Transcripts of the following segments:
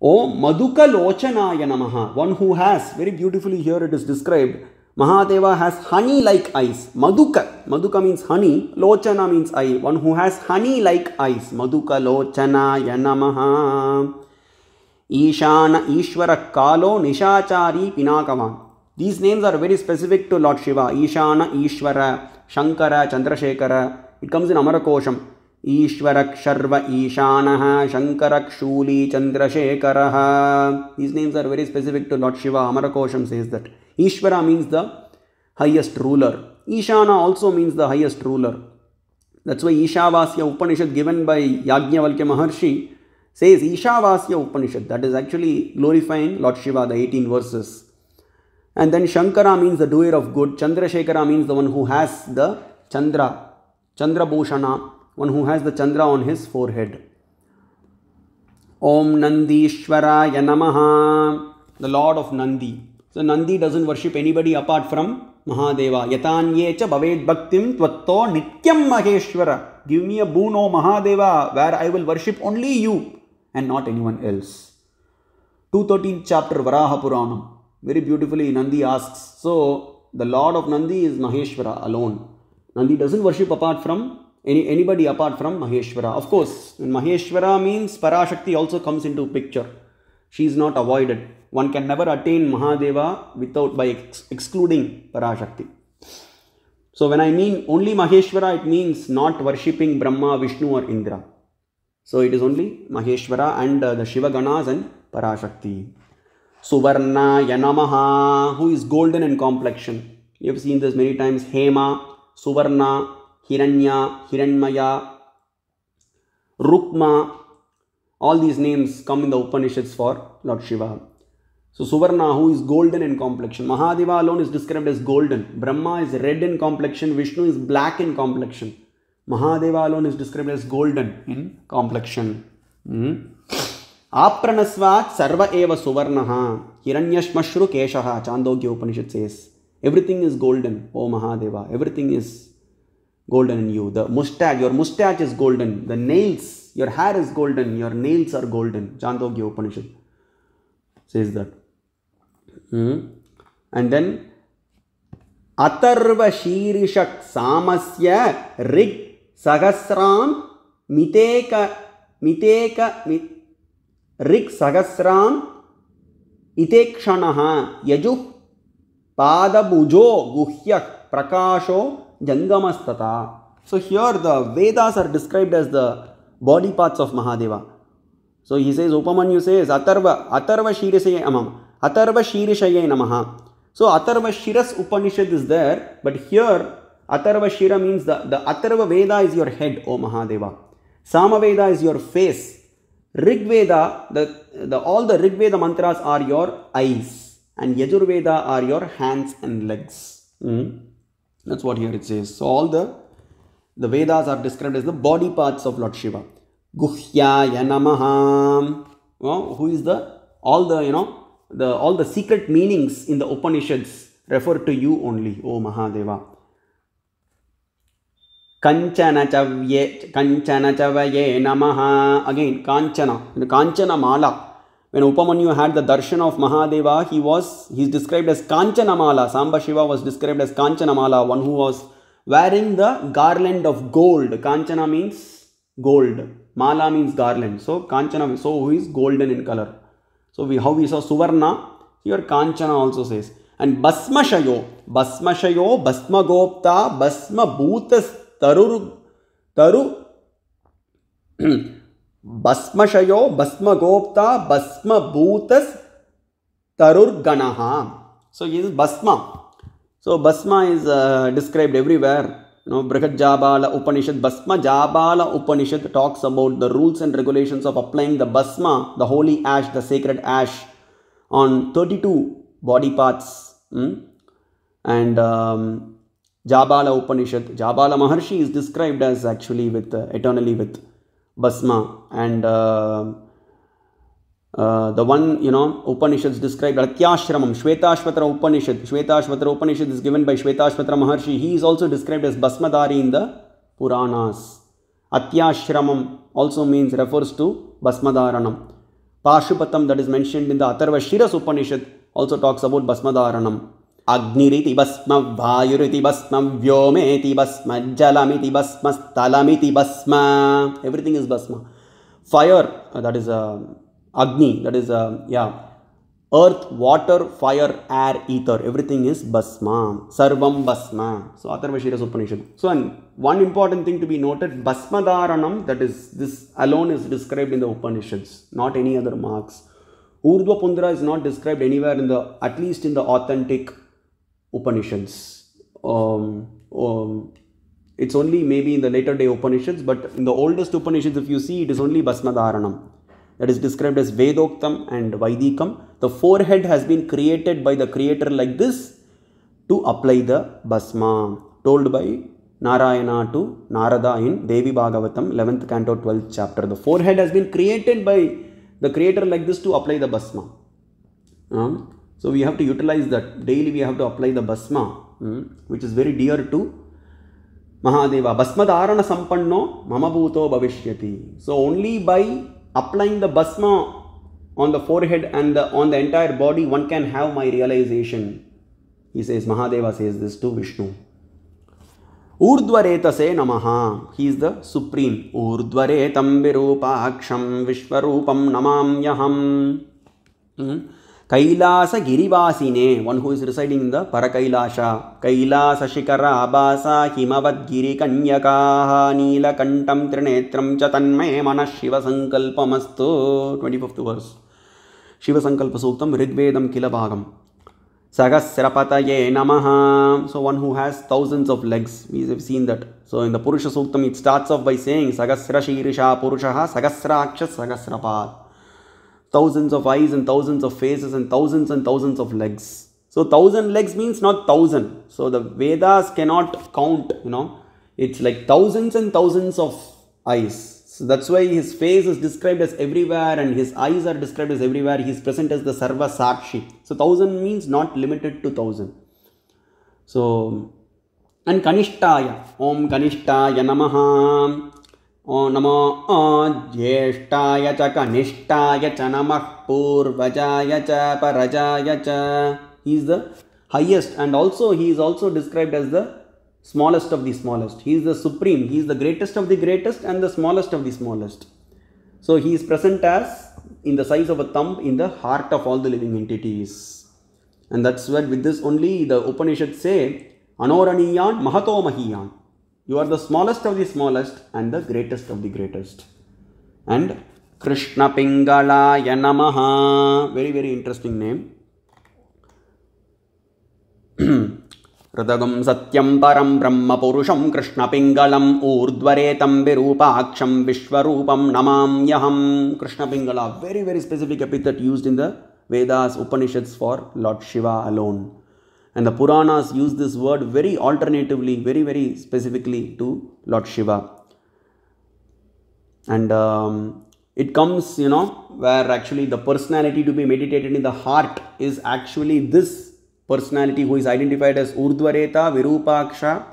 Om Maduka Lochanaya Namaha. One who has, very beautifully here it is described, Mahadeva has honey-like eyes. Maduka. Maduka means honey. Lochana means eye. One who has honey-like eyes. Maduka Lochanaya Namaha. Ishana Ishvara Kalo Nishachari Pinakavan. These names are very specific to Lord Shiva. Ishana, Ishvara, Shankara, Chandrasekhara. It comes in Amarakosham. Ishvarak Sharva Ishanaha, Shankarak Shuli Chandrasekharaha. These names are very specific to Lord Shiva. Amarakosham says that. Ishvara means the highest ruler. Ishana also means the highest ruler. That's why Ishavasya Upanishad given by Yajnavalkya Maharshi says Ishavasya Upanishad. That is actually glorifying Lord Shiva, the 18 verses. And then Shankara means the doer of good. Chandrasekhara means the one who has the Chandra. Chandra Bhushana. One who has the Chandra on his forehead. Om Nandishwaraya Namaha. The Lord of Nandi. So Nandi doesn't worship anybody apart from Mahadeva. Yatanyecha Bhaved Bhaktim Tvatto Nityam Maheshwara. Give me a boon, O Mahadeva, where I will worship only you and not anyone else. 213th chapter Varaha Puranam. Very beautifully Nandi asks. So the Lord of Nandi is Maheshwara alone. Nandi doesn't worship apart from anybody apart from Maheshwara. Of course, when Maheshwara means Parashakti also comes into picture. She is not avoided. One can never attain Mahadeva without by excluding Parashakti. So when I mean only Maheshwara, it means not worshipping Brahma, Vishnu or Indra. So it is only Maheshwara and the Shiva Ganas and Parashakti. Suvarna Yanamaha, who is golden in complexion. You have seen this many times. Hema, Suvarna, Hiranya, Hiranmaya, Rukma. All these names come in the Upanishads for Lord Shiva. So Suvarna, who is golden in complexion. Mahadeva alone is described as golden. Brahma is red in complexion. Vishnu is black in complexion. Mahadeva alone is described as golden in complexion. Apranasvat sarva eva suvarnaha. Hiranyashmashru keshaha. Chandogya Upanishad says. Everything is golden, O Mahadeva. Everything is golden in you. The mustache, your mustache is golden. The nails, your hair is golden. Your nails are golden. Chandogya Upanishad says that. And then Atharva Shirishak Samasya Rig Sahasram Rig Sahasram Itekshanaha Yajuh Pada Bujo Guhyak Prakasho Jangamastata. So here the Vedas are described as the body parts of Mahadeva. So he says, Upamanyu says, Atharva Shirishaye Namaha. So Atharva Shiras Upanishad is there, but here Atharva Shira means the Atharva Veda is your head, O Mahadeva. Sama Veda is your face. Rig Veda, all the Rig Veda mantras are your eyes, and Yajur Veda are your hands and legs. That's what here it says. So all the Vedas are described as the body parts of Lord Shiva. Guhyaya Namaha. Who is all the secret meanings in the Upanishads refer to you only, O Mahadeva. Kanchana Chavaye Namaha. Again, Kanchana. The Kanchana Mala. When Upamanyu had the darshan of Mahadeva, he is described as Kanchana Mala. Samba Shiva was described as Kanchana Mala, one who was wearing the garland of gold. Kanchana means gold. Mala means garland. So Kanchana, so who is golden in color. So how we saw Suvarna, here Kanchana also says. And Basmashayo, Basma Gopta, Basma Bhutas Taru Basmashayo, Basma Gopta, Basma Bhutas Tarur Ganaha. So he is Basma. So Basma is described everywhere. Brihad Jabala Upanishad, Basma Jabala Upanishad talks about the rules and regulations of applying the Basma, the holy ash, the sacred ash, on 32 body parts. And Jabala Upanishad, Jabala Maharshi is described as actually eternally with Basma. And the one, Upanishads described Atyashramam, Shvetashvatra Upanishad. Shvetashvatra Upanishad is given by Shvetashvatra Maharshi. He is also described as Basmadari in the Puranas. Atyashramam also refers to Basmadaranam. Pashupatam, that is mentioned in the Atharva Shiras Upanishad, also talks about Bhasmadharanam. Agniriti Bhasma, Vayuriti Bhasma, Vyometi Bhasma, Jalamiti Bhasma, Stalamiti Bhasma. Everything is Bhasma. Fire, that is Agni, that is earth, water, fire, air, ether, everything is Bhasma. Sarvam Bhasma. So Atharva Shiras Upanishad. So and one important thing to be noted, Bhasmadharanam, that is, this alone is described in the Upanishads, not any other marks. Urdhva Pundra is not described anywhere in the, at least in the authentic Upanishads. It's only maybe in the later day Upanishads, but in the oldest Upanishads, if you see, it is only Bhasmadharanam. That is described as Vedoktam and Vaidikam. The forehead has been created by the creator like this to apply the Bhasma, told by Narayana to Narada in Devi Bhagavatam, 11th canto, 12th chapter. The forehead has been created by the creator like this to apply the Bhasma. So we have to utilize that. Daily we have to apply the Bhasma, which is very dear to Mahadeva. Bhasmadharana sampanno mama bhuto bhavishyati. So only by applying the Bhasma on the forehead and on the entire body, one can have my realization. He says, Mahadeva says this to Vishnu. Urdhvaretase namaha. He is the supreme. Urdhvaretam virupaksham vishvarupam namamyaham. Kailasa girivasine. One who is residing in the Parakailasha. Kailasa shikara abhasa himavad giri kanyakaha nila kantam trinetram chatanme manas shiva sankalpamastu. 25th verse. Shiva sankalpa suktam rigvedam kila bhagam. Sagasrapataye namaha. So one who has thousands of legs. We have seen that. So in the Purusha Suktam, it starts off by saying Sagasra Shirisha Purushaha Sagasrakshas Sagasrapat. Thousands of eyes and thousands of faces and thousands of legs. So 1,000 legs means not 1,000. So the Vedas cannot count, It's like thousands and thousands of eyes. So that's why his face is described as everywhere and his eyes are described as everywhere. He is present as the Sarva Sakshi. So 1,000 means not limited to 1,000. So, and Kanishtaya. Om Kanishtaya Namaha. Om Namo Jyeshtaya Cha Kanishtaya Cha Namah Purvajaya Cha Parajaya Cha. He is the highest, and also he is also described as the smallest of the smallest. He is the supreme. He is the greatest of the greatest and the smallest of the smallest. So he is present as in the size of a thumb in the heart of all the living entities. And that's where with this only the Upanishads say, Anoraniyan Mahato Mahiyan. You are the smallest of the smallest and the greatest of the greatest. And Krishna Pingalaya Namaha. Very, very interesting name. Radagam Satyam Param Brahma Purusham Krishna Pingalam Urdhvaretam Virupaksham Vishwarupam Namamyaham. Krishna Pingala, very, very specific epithet used in the Vedas, Upanishads for Lord Shiva alone. And the Puranas use this word very alternatively, very, very specifically to Lord Shiva. And it comes, where actually the personality to be meditated in the heart is actually this personality who is identified as Urdhvareta, Virupaksha,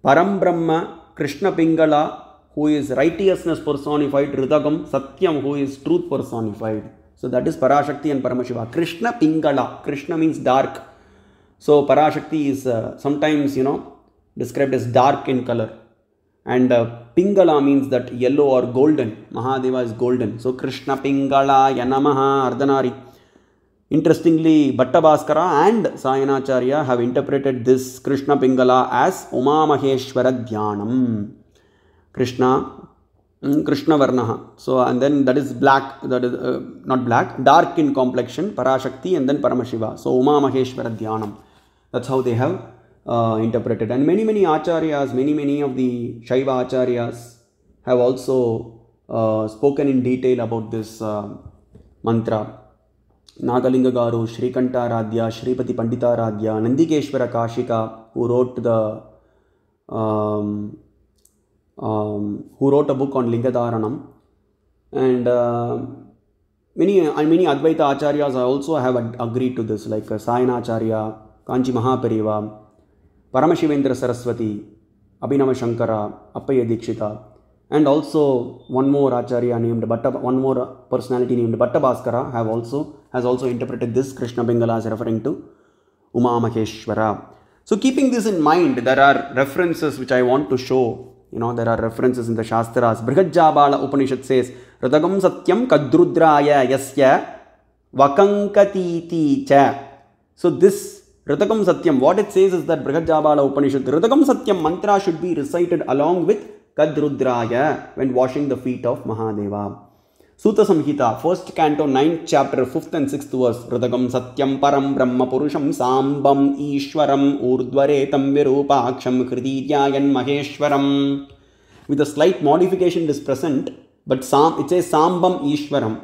Param Brahma, Krishna Pingala, who is righteousness personified, Ridagam, Satyam, who is truth personified. So that is Parashakti and Paramashiva. Krishna Pingala. Krishna means dark. So Parashakti is sometimes, described as dark in color. And Pingala means that yellow or golden. Mahadeva is golden. So Krishna Pingala Yanamaha Ardhanari. Interestingly, Bhattabhaskara and Sayanacharya have interpreted this Krishna Pingala as Uma Maheshwara Dhyanam. Krishna Varnaha. So, and then that is black, that is not black, dark in complexion, Parashakti and then Paramashiva. So, Uma Maheshwara Dhyanam. That's how they have interpreted. And many acharyas, many of the Shaiva acharyas have also spoken in detail about this mantra. Nagalinga Garu, Shrikanta Radhya, Shripati Pandita Radhya, Nandikeshwara Kashika, who wrote a book on Lingadharanam. And many Advaita acharyas also have agreed to this, like Sayanacharya, Kanchi Mahapariva, Paramashivendra Saraswati, Abhinava Shankara, Appaya Dikshita. And also one more Acharya named one more personality named Bhattabhaskara has also interpreted this Krishna Pingala as referring to Uma Maheshwara. So keeping this in mind, there are references which I want to show. There are references in the Shastras. Brihajjabala Upanishad says, Ritagam Satyam Kadrudraya Yasya Vakankatiti Cha. So this Ritagam Satyam, what it says is that Brihajjabala Upanishad, Ritagam Satyam mantra should be recited along with Kadrudraya when washing the feet of Mahadeva. Sutta Samhita, 1st canto, 9th chapter, 5th and 6th verse. Ritagam Satyam Param Brahma Purusham Sambam Ishwaram Urdvaretam Virupaksham Hrididyayan Maheshwaram. With a slight modification it is present, but it says Sambam Ishwaram.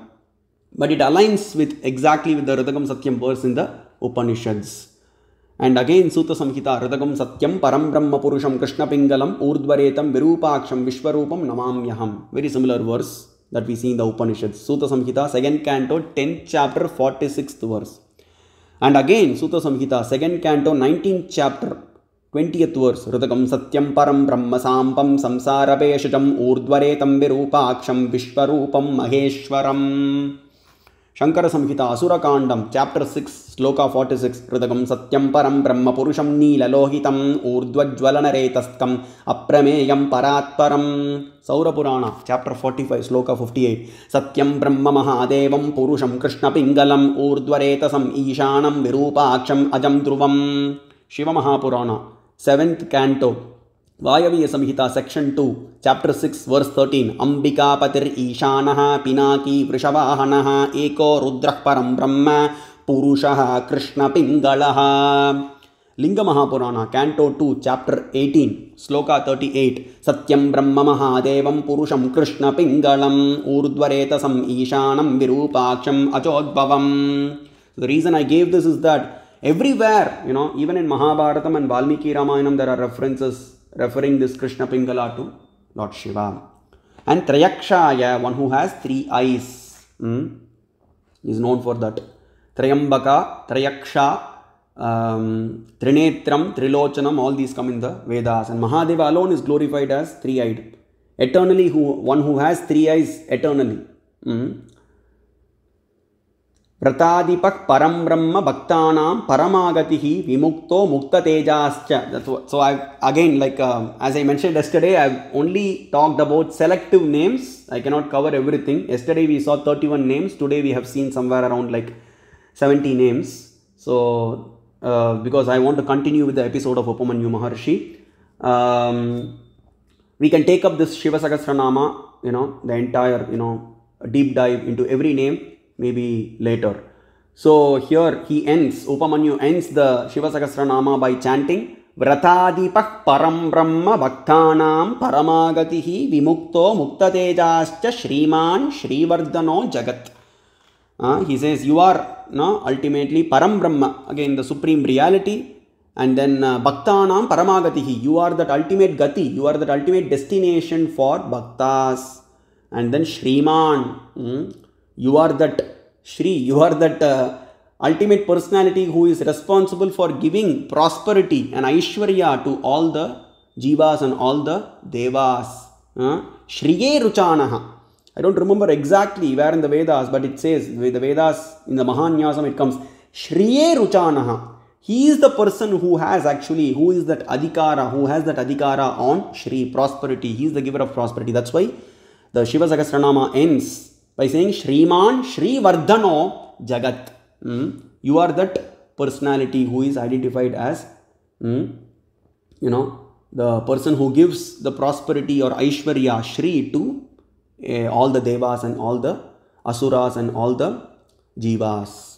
But it aligns exactly with the Ritagam Satyam verse in the Upanishads. And again, Sutta Samhita, Ritagam Satyam Param Brahma Purusham Krishna Pingalam Urdvaretam Virupaksham Vishwarupam Namamyaham. Very similar verse that we see in the Upanishads. Sutta Samhita, 2nd canto, 10th chapter, 46th verse. And again, Sutta Samhita, 2nd canto, 19th chapter, 20th verse. Ritagam Satyam Param Brahma Sampam Samsara Peshajam Urdvaretam Virupaksham Vishwarupam Maheshwaram. Shankara Samhita, Asura Kandam, chapter 6, sloka 46. Ritagam Satyam Param Brahma Purusham Neela Lohitam Urdvajvalanaretastkam Aprameyam Paratparam. Saura Purana, chapter 45, sloka 58. Satyam Brahma Mahadevam Purusham Krishna Pingalam Urdvaretasam Ishanam Virupaksham Ajam Dhruvam. Shiva Mahapurana, 7th canto, Vayaviya Samhita, section 2, chapter 6, verse 13. Ambika Patir Ishanaha Pinaki Vrishavahanaha Eko Rudrah Param Brahma Purushaha Krishna Pingalaha. Linga Mahapurana, canto 2, chapter 18, sloka 38. Satyam Brahma Mahadevam Purusham Krishna Pingalam Urdvaretasam Ishanam Virupaksham Achodbhavam. So the reason I gave this is that everywhere, even in Mahabharatam and Valmiki Ramayanam, there are references referring this Krishna Pingala to Lord Shiva. And Trayakshaya, one who has 3 eyes, is known for that. Trayambaka, Trayaksha, Trinetram, Trilochanam, all these come in the Vedas. And Mahadeva alone is glorified as 3-eyed. Eternally, one who has 3 eyes eternally. Pratadipak Param Brahma Bhaktanam Paramagatihi Vimukto Mukta Tejascha. So again, as I mentioned yesterday, I've only talked about selective names. I cannot cover everything. Yesterday we saw 31 names. Today we have seen somewhere around 70 names. So because I want to continue with the episode of Upamanyu Maharshi, we can take up this Shiva Sahasranama, the entire, deep dive into every name, maybe later. So here he ends, Upamanyu ends the Shiva Sahasranama by chanting Vratadipak Param Brahma Bhaktanam Paramagatihi Vimukto Muktatejascha Shriman Shrivardhano Jagat. He says, you are ultimately Param Brahma, again the supreme reality, and then Bhaktanam Paramagatihi, you are that ultimate Gati, you are that ultimate destination for Bhaktas. And then Shriman, you are that Shri, you are that ultimate personality who is responsible for giving prosperity and Aishwarya to all the Jivas and all the Devas. Shriye Ruchanaha. I don't remember exactly where in the Vedas, but it says, with the Vedas, in the Mahanyasam it comes, Shriye Ruchanaha. He is the person who has who is that Adhikara, who has that Adhikara on Shri, prosperity. He is the giver of prosperity. That's why the Shiva Sahasranama ends by saying Shriman Shrivardhano Jagat. You are that personality who is identified as, the person who gives the prosperity or Aishwarya, Shri, to all the Devas and all the Asuras and all the Jivas.